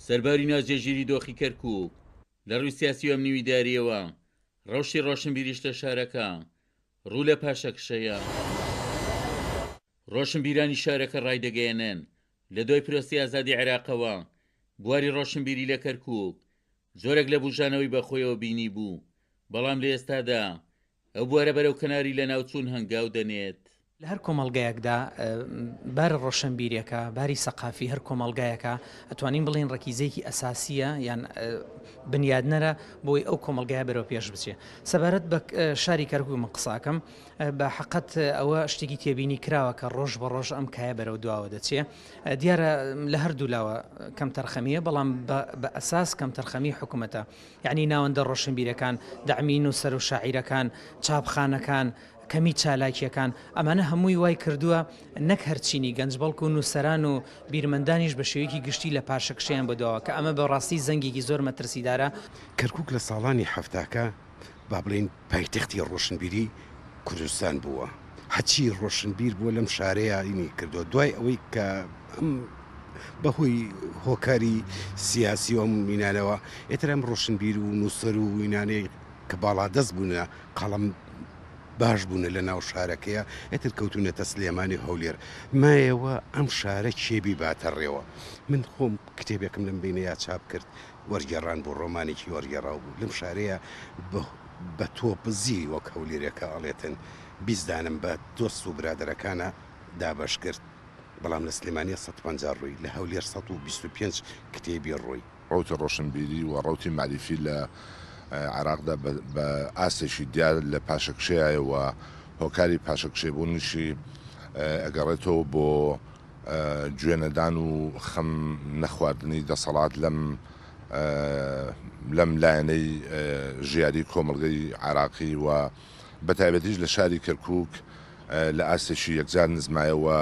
سەرباری ناوجێژیری دۆخی کەرکووک لە ڕووی سیاسی و ئەمنیویداریەوە ڕەوشی ڕۆشنبیریش لە شارەکە ڕوو لە پاشەکشەیە. ڕۆشنبیرانی شارەکە ڕایدەگەیەنن لە دوای پرۆسی ئازادی عێراقەوە بواری ڕۆشنبیری لە کەرکووک زۆرێک لە بوژانەوەی بەخۆیەوە بینی بوو، بەڵام لە ئێستادا ئەو بوارە بەرەو کەناری لە ناوچوون هەنگاو دەنێت. لە هەر کۆمەڵگایەکدا بارە ڕۆشنبیریەکە باری سەقافی هەر کۆمەڵگایەکە ئەتوانین بڵێن ڕەکیزەیەکی ئەساسیە یان بنیادنەرە بۆی ئەو کۆمەڵگایە بەرەو پێش بچێ. سەبارەت بە شاری کەرکووک من قساکەم بە حقت ئەوە شتێکی تێبینی کراوە کە ڕۆژ بە ڕۆژ ئەم کایە بەرەو دواوە دەچێ. دیارە لە هەردوو لاوە کەم تەرخەمیە، بەڵام بە ئەساس کەم تەرخەمی حکوومەتە، یعنی ناوەندە ڕۆشنبیرەکان، دەعمین و سەر و شاعیرەکان، چاپخانەکان، کەمی چالاکیەکان، ئەمانە هەمووی وای کردووە نەک هەرچینی گەنج بەڵکو و نووسەران و بیرمەندانیش بە شێوەیەکی گشتی لە پاشەکشیان بەدەوە کە ئەمە بەڕاستی زەنگێکی زۆر مەترسیدارە. کەرکووک لە ساڵانی هەفتاکە با بڵین پایتەختی ڕۆشنبیری کوردستان بووە. هەچی ڕۆشنبیر بووە لەم شارەیە ئینی کردو دوای ئەوەی کە بەهۆی هۆکاری سیاسی و مینانەوە ئێتر ئەم ڕۆشنبیر و نووسەر و وینانەی کە باڵا دەست بوونە قەڵەم باش بوون لە ناو شارەکەیە ئێتر کەوتونەتە سلێمانی هەولێر مایەوە ئەم شارە کێبی باتەڕێەوە. من خۆم کتێبێکم لەم بینەیە چاپ کرد وەرگێڕان بۆ ڕۆمانێکی وەرگێڕاو بوو لەم شارەیە بە تۆپزی وەک هەولێرەکە ئەڵێتن بیزدانم بە دۆست و برادەرەکانە دابش کرد، بەڵام لە سلێمانیە 150 ڕووی لە هەولێر 125 کتێبی ڕووی. ڕوتی ڕۆشنبیری و ڕوتی معریفی لە عراقدا بە ئاسێکی دیار لە پاشەکشەیەوە هۆکاری پاشەکشێبوونیشی ئەگەڕێتەوە بۆ گوێنەدان و خەم نەخواردنی دەسەڵات لەم لایەنەی ژیاری کۆمەڵگەی عراقی و بەتایبەتیش لە شاری کەرکووک لە ئاسێکی یەکجار نزمایەوە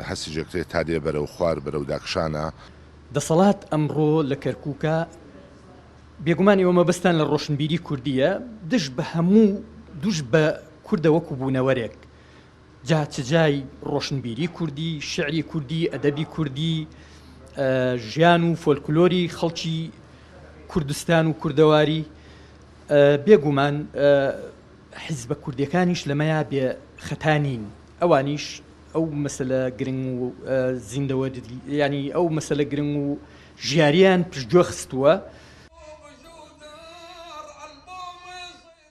هەستی جەکرێت تا دێ بەرەو خوار بەرەو داکشانە. دەسەڵات ئەمڕۆ لە کەرکووکە بێگومانی ئەوە مەبەستان لە ڕۆشنبیری کوردیە دش بە هەموو دوش بە کوردە وەکو بوونەوەرێک جای ڕۆشنبیری کوردی، شعری کوردی، ئەدەبی کوردی، ژیان و فۆلکلۆری خەڵکی کوردستان و کوردەواری. بێگومان حیزبە کوردیەکانیش لەمەیە بێ خەتانین، ئەوانیش ئەو مەسەلە گرنگ و زیندەوە ینی ئەو مەسەلە گرنگ و ژیاریان پشتگوێ خستووە.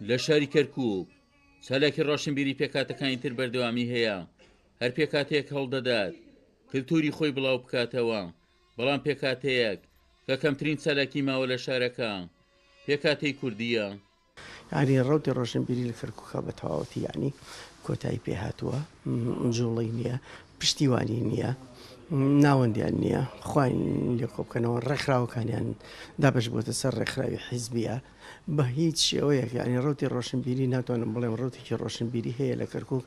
لە شاری کەرکووک چالاکی ڕۆشنبیری پێکاتەکانی تر بەردەوامی هەیە، هەر پێکاتەیەک هەڵدەدات کللتوری خۆی بڵاو بکاتەوە، بەڵام پێکاتەیەک کە کەمترین چالاکی ماوە لە شارەکە پێکاتەی کوردیە. یعنی ڕوتی ڕۆشنبیری لە کەرکووکە بە تەواوەتی یعنی کۆتایی پێهاتووە، جوڵی نییە، پشتیوانی نییە، ناوەندیان نییە، خوین لێ کۆبکەنەوە ڕێکخراوەکانیان دابش بۆتە سەر ڕێکخراوی حیزبیە بە هیچ شێوەیەک. یعنی ڕوتی ڕۆشنبیری ناتوانم بڵێم ڕوتێکی ڕۆشنبیری هەیە لە کەرکووک.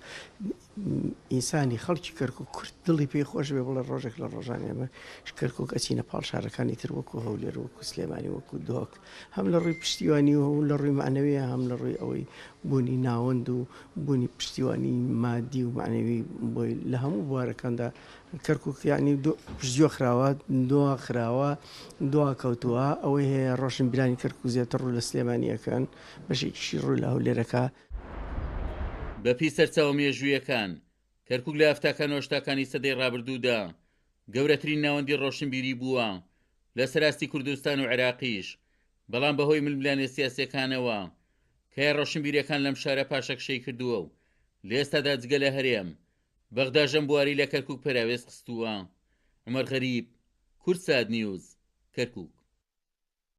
ئینسانی خەڵکی کەرکووک کورد دڵی پێی خۆش بێ بڵێ ڕۆژێک لە ڕۆژانێ ئێمە کەرکووک ئەچینە پاڵ شارەکانی تر وەکو هەولێر وەکو سلێمانی وەکو دۆک، هەم لە ڕووی پشتیوانی و لە ڕووی معنەویە هەم لە ڕووی ئەوەی بوونی ناوەند و بوونی پشتیوانی مادی و معنەوی بۆی لە هەموو بوارەکاندا کەرکووک یعنی پشتگوێ خراوە، دوا خراوە، دوا کەوتووە. ئەوەی هەیە ڕۆشنبیرانی کەرکووک زیاتر ڕوو لە سلێمانیەکان بەشێکیشی ڕووی لە هەولێرەکە. بەپی سەرچاوە مێژوویەکان کەرکووک لە هەفتاکان و هەشتاکانی سەدەی ڕابردوودا گەورەترین ناوەندی ڕۆشنبیری بووە لە سەراستی کوردستان و عێراقیش، بەڵام بەهۆی ململانێ سیاسیەکانەوە کە ڕۆشنبیریەکان لەم شارە پاشەکشەی کردووە و لە ئێستادا جگە لە هەرێم بەغداژەم بواری لە کەرکووک پەراوێز خستووە. عومەر غەریب، کورد سات نیوز، کەرکووک.